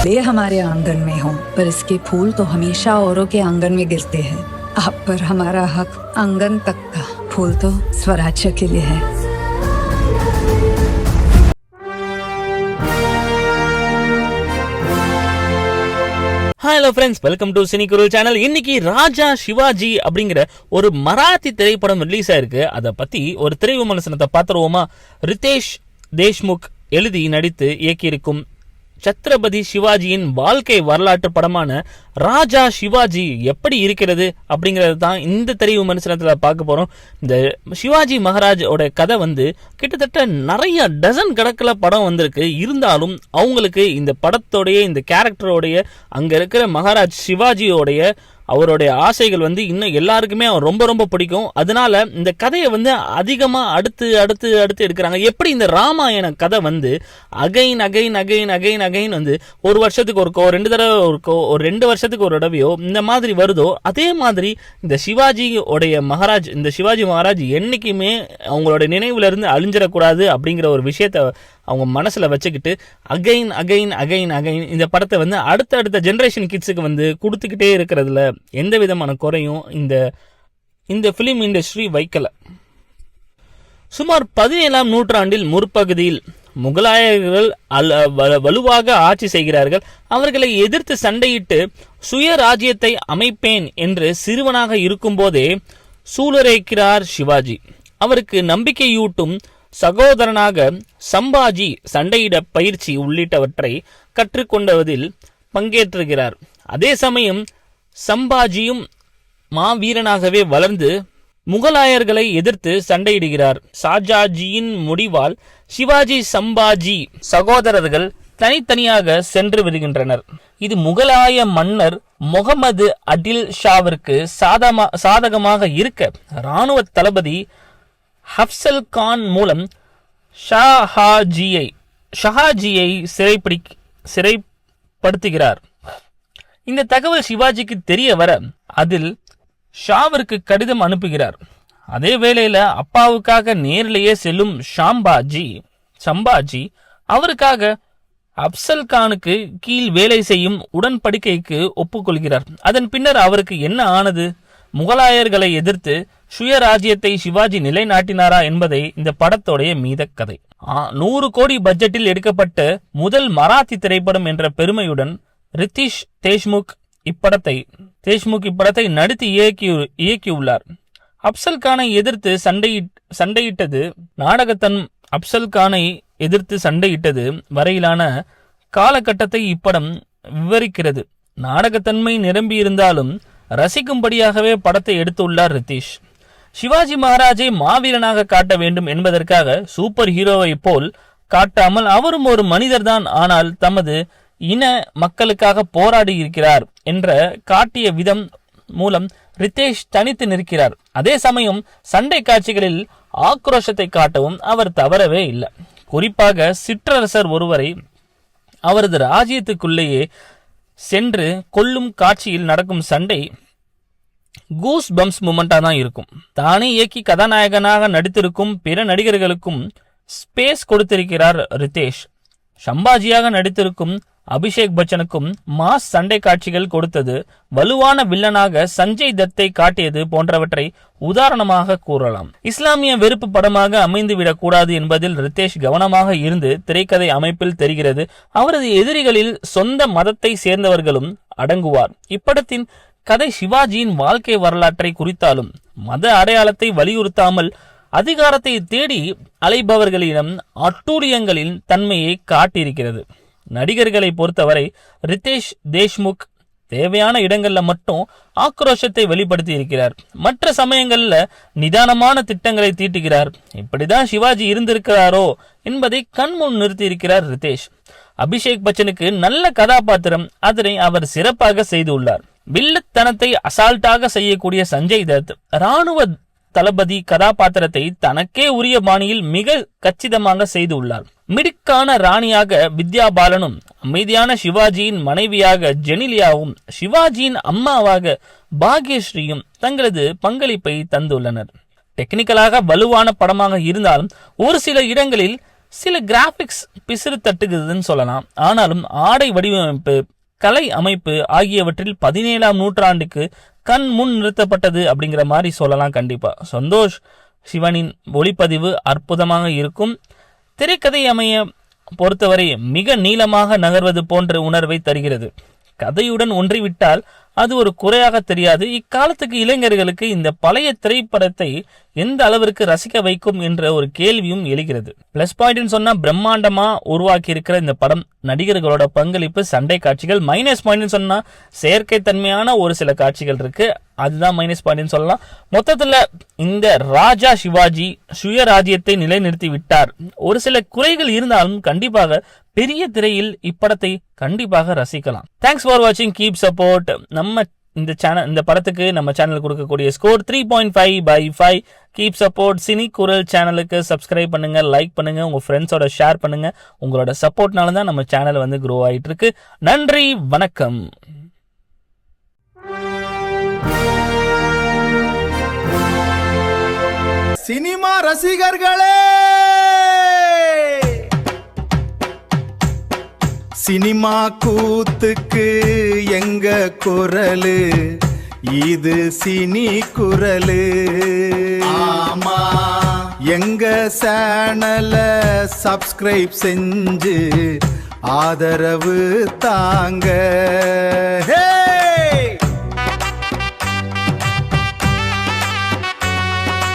भले हमारे आंगन में हो, पर इसके फूल तो हमेशा औरों के आंगन में गिरते हैं। आप पर हमारा हक आंगन तक का, फूल तो स्वराज्य के लिए है। Hello friends, welcome to Cini Kural channel. இன்னைக்கு ராஜா சிவாஜி அப்படிங்கிற ஒரு மராத்தி திரைப்படம் ரிலீஸ் ஆயிருக்கு. அதை பத்தி ஒரு திரை விமர்சனத்தை பார்த்துருவோமா? ரிதேஷ் தேஷ்முக் எழுதி நடித்து இயக்கியிருக்கும் சத்ரபதி சிவாஜியின் வாழ்க்கை வரலாற்று படமான ராஜா சிவாஜி எப்படி இருக்கிறது அப்படிங்கிறது தான் இந்த திரை விமர்சனத்தில் பார்க்க போகிறோம். இந்த சிவாஜி மகாராஜோட கதை கிட்டத்தட்ட நிறைய டசன் கணக்கில் படம் வந்திருக்கு. இருந்தாலும் அவங்களுக்கு இந்த படத்தோடைய இந்த கேரக்டரோடைய அங்கே இருக்கிற மகாராஜ் சிவாஜியோடைய அவருடைய ஆசைகள் இன்னும் எல்லாருக்குமே அவர் ரொம்ப ரொம்ப பிடிக்கும். அதனால இந்த கதையை அதிகமாக அடுத்து அடுத்து அடுத்து எடுக்கிறாங்க. எப்படி இந்த ராமாயண கதை again again again again again ஒரு வருஷத்துக்கு ஒருக்கோ, ரெண்டு தடவை ஒருக்கோ, ஒரு 2 வருஷத்துக்கு ஒரு தடவையோ இந்த மாதிரி வருதோ, அதே மாதிரி இந்த சிவாஜியோடைய மகாராஜ், இந்த சிவாஜி மகாராஜ் என்னைக்குமே அவங்களோட நினைவுல இருந்து அழிஞ்சிடக்கூடாது அப்படிங்கிற ஒரு விஷயத்த அவங்க மனசுல வச்சுக்கிட்டு அகைன் அகைன் அகைன் அகைன் இந்த படத்தை அடுத்த ஜெனரேஷன் கிட்ஸுக்கு கொடுத்துக்கிட்டே இருக்கிறதுல எந்த விதமான குறையும் இந்த பிலிம் இண்டஸ்ட்ரி வைக்கல. சுமார் 17ஆம் நூற்றாண்டில் முற்பகுதியில் முகலாயர்கள் வலுவாக ஆட்சி செய்கிறார்கள். அவர்களை எதிர்த்து சண்டையிட்டு சுயராஜ்யத்தை அமைப்பேன் என்று சிறுவனாக இருக்கும் போதே சூளுரைக்கிறார் சிவாஜி. அவருக்கு நம்பிக்கையூட்டும் சகோதரனாக சம்பாஜி சண்டையிட பயிற்சி உள்ளிட்டவற்றை கற்றுக்கொண்டதில் பங்கேற்றுகிறார். அதே சமயம் சம்பாஜியும் மாவீரனாகவே வளர்ந்து முகலாயர்களை எதிர்த்து சண்டையிடுகிறார். ஷாஜாஜியின் முடிவால் சிவாஜி சம்பாஜி சகோதரர்கள் தனித்தனியாக சென்று விடுகின்றனர். இது முகலாய மன்னர் முகமது அடில் ஷாவிற்கு சாதகமாக இருக்க இராணுவ தளபதி ஹப்சல் கான் மூலம் ஷஹாஜியை சிறைப்படுத்துகிறார். இந்த தகவல் சிவாஜிக்கு தெரிய வர அதில் ஷாவிற்கு கடிதம் அனுப்புகிறார். அதே வேளையில அப்பாவுக்காக நேரிலேயே செல்லும் சம்பாஜி அவருக்காக அப்சல் கானுக்கு கீழ் வேலை செய்யும் உடன்படிக்கைக்கு ஒப்புக்கொள்கிறார். அதன் பின்னர் அவருக்கு என்ன ஆனது? முகலாயர்களை எதிர்த்து சுயராஜ்யத்தை சிவாஜி நிலைநாட்டினாரா என்பதை இந்த படத்தோடைய மீத கதை. 100 கோடி பட்ஜெட்டில் எடுக்கப்பட்ட முதல் மராத்தி திரைப்படம் என்ற பெருமையுடன் ரிதேஷ் தேஷ்முக் இப்படத்தை நடித்து இயக்கியுள்ளார். அப்சல் கானை எதிர்த்து சண்டையிட்டது அப்சல் கானை எதிர்த்து சண்டையிட்டது வரையிலான காலகட்டத்தை இப்படம் விவரிக்கிறது. நாடகத்தன்மை நிரம்பியிருந்தாலும் ரசிக்கும்படியாகவே படத்தை எடுத்துள்ளார் ரிதேஷ். சிவாஜி மகாராஜை மாவீரனாக காட்ட வேண்டும் என்பதற்காக சூப்பர் ஹீரோவை போல் காட்டாமல் அவரும் ஒரு மனிதர்தான், ஆனால் தமது இன மக்களுக்காக போராடி இருக்கிறார் என்ற காட்டிய விதம் மூலம் ரிதேஷ் தனித்து நிற்கிறார். அதே சமயம் சண்டை காட்சிகளில் ஆக்ரோஷத்தை காட்டவும் அவர் தவறவே இல்லை. குறிப்பாக சிற்றரசர் ஒருவரை அவரது ராஜ்யத்துக்குள்ளேயே சென்று கொல்லும் காட்சியில் நடக்கும் சண்டை கூஸ் பம்ஸ் மூமெண்டா தான் இருக்கும். தானே இயக்கி கதாநாயகனாக நடித்திருக்கும் பிற நடிகர்களுக்கும் ஸ்பேஸ் கொடுத்திருக்கிறார் ரிதேஷ். சம்பாஜியாக நடித்திருக்கும் அபிஷேக் பச்சனுக்கும் மாஸ் சண்டை காட்சிகள் கொடுத்தது, வலுவான வில்லனாக சஞ்சய் தத்தை காட்டியது போன்றவற்றை உதாரணமாக கூறலாம். இஸ்லாமிய வெறுப்பு படமாக அமைந்துவிடக் கூடாது என்பதில் ரிதேஷ் கவனமாக இருந்து திரைக்கதை அமைப்பில் தெரிகிறது. அவரது எதிரிகளில் சொந்த மதத்தை சேர்ந்தவர்களும் அடங்குவார். இப்படத்தின் கதை சிவாஜியின் வாழ்க்கை வரலாற்றை குறித்தாலும் மத அடையாளத்தை வலியுறுத்தாமல் அதிகாரத்தை தேடி அலைபவர்களிடம் அட்டூழியங்களின் தன்மையை காட்டியிருக்கிறது. நடிகர்களை பொறுத்தவரை ரிதேஷ் தேஷ்முக் தேவையான இடங்கள்ல மட்டும் ஆக்ரோஷத்தை வெளிப்படுத்தி இருக்கிறார். மற்ற சமயங்கள்ல நிதானமான திட்டங்களை தீட்டுகிறார். இப்படிதான் சிவாஜி இருந்திருக்கிறாரோ என்பதை கண்முன் நிறுத்தி இருக்கிறார் ரிதேஷ். அபிஷேக் பச்சனுக்கு நல்ல கதாபாத்திரம், அதனை அவர் சிறப்பாக செய்துள்ளார். வில்லத்தனத்தை அசால்ட்டாக செய்யக்கூடிய சஞ்சய் தத் இராணுவ தளபதி கதாபாத்திரத்தை தனக்கே உரிய பாணியில் மிக கச்சிதமாக செய்துள்ளார். மிடுக்கான ராணியாக வித்யா பாலனும், அமைதியான சிவாஜியின் மனைவியாக ஜெனிலியாவும், சிவாஜியின் அம்மாவாக பாக்யஸ்ரீயும் தங்களது பங்களிப்பை தந்துள்ளனர். டெக்னிக்கலாக வலுவான படமாக இருந்தாலும் ஒரு சில இடங்களில் சில கிராபிக்ஸ் பிசிறு தட்டுகிறதுன்னு சொல்லலாம். ஆனாலும் ஆடை வடிவமைப்பு, கலை அமைப்பு ஆகியவற்றில் 17ஆம் நூற்றாண்டுக்கு கண் முன் நிறுத்தப்பட்டது அப்படிங்கிற மாதிரி சொல்லலாம். கண்டிப்பா சந்தோஷ் சிவனின் ஒளிப்பதிவு அற்புதமாக இருக்கும். திரைக்கதை அமைய பொறுத்தவரை மிக நீளமாக நகர்வது போன்ற உணர்வை தருகிறது. கதையுடன் ஒன்றிவிட்டால் அது ஒரு குறையாக தெரியாது. இக்காலத்துக்கு இளைஞர்களுக்கு இந்த பழைய திரைப்படத்தை எந்த அளவிற்கு ரசிக்க வைக்கும் என்ற ஒரு கேள்வியும் எழுகிறது. பிளஸ் பாயிண்ட் சொன்னா பிரம்மாண்டமா உருவாக்கி இருக்கிற இந்த படம், நடிகர்களோட பங்களிப்பு, சண்டை காட்சிகள். மைனஸ் பாயிண்ட் சொன்னா செயற்கை தன்மையான ஒரு சில காட்சிகள் இருக்கு, அதுதான் மைனஸ் பாயிண்ட் சொல்லலாம். மொத்தத்துல இந்த ராஜா சிவாஜி சுயராஜ்யத்தை நிலைநிறுத்தி விட்டார். ஒரு சில குறைகள் இருந்தாலும் கண்டிப்பாக பெரிய திரையில் இப்படத்தை கண்டிப்பாக ரசிக்கலாம். தேங்க்ஸ் ஃபார் வாட்சிங், கீப் சப்போர்ட். நம்ம இந்த படத்துக்கு நம்ம சேனல் கொடுக்கக்கூடிய ஸ்கோர் 3.5/5. Keep support. சினி குரல் சேனலுக்கு சப்ஸ்கிரைப் பண்ணுங்க, லைக் பண்ணுங்க, உங்க ஃப்ரெண்ட்ஸோட ஷேர் பண்ணுங்க. உங்களோட சப்போர்ட்னால தான் நம்ம சேனல் வந்து க்ரோ ஆயிட்டு இருக்கு. நன்றி, வணக்கம். சினிமா ரசிகர்களே, சினிமா கூத்துக்கு எங்க குரலு, இது சினி குரலு. ஆமா, எங்க சேனல சப்ஸ்கிரைப் செஞ்சு ஆதரவு தாங்க.